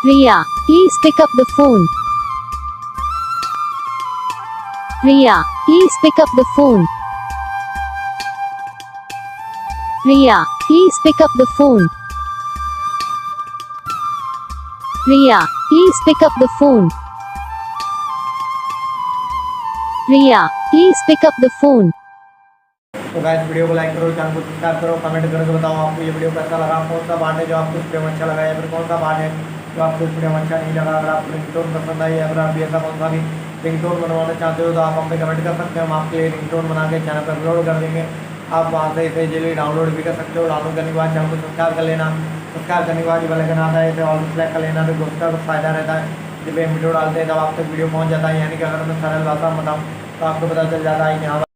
Riya, please pick up the phone. Riya, please pick up the phone. Riya, please pick up the phone. Riya, please pick up the phone. Riya, please pick up the phone. तो guys video को like करो, channel को subscribe करो, comment करके बताओ आपको ये video कैसा लगा, कौन सा पार्ट है जो आपको इस वीडियो में अच्छा लगा या फिर कौन सा पार्ट है जो आपको इस वीडियो में अच्छा नहीं लगा। अगर आपको रिंगटोन पसंद आई, अगर आप भी ऐसा कौन सा भी रिंगटोन बनवाना चाहते हो तो आप हम पे कमेंट कर सकते हैं। हम आपके लिए रिंगटोन बना के चैनल पर अपलोड कर देंगे। आप वहाँ से इसे इजीली डाउनलोड भी कर सकते हो। डाउनलोड करने के बाद चैनल को सब्सक्राइब कर लेना। सब्सक्राइब करने के बाद बेल आइकन आता है, इसे ऑल सेलेक्ट कर लेना। तो उसका कुछ फ़ायदा रहता है, जब हम वीडियो डालते हैं तब आप तक वीडियो पहुँच जाता है। यानी कि अगर मैं सरल भाषा में बताऊँ तो आपको पता चल जाता है कि हाँ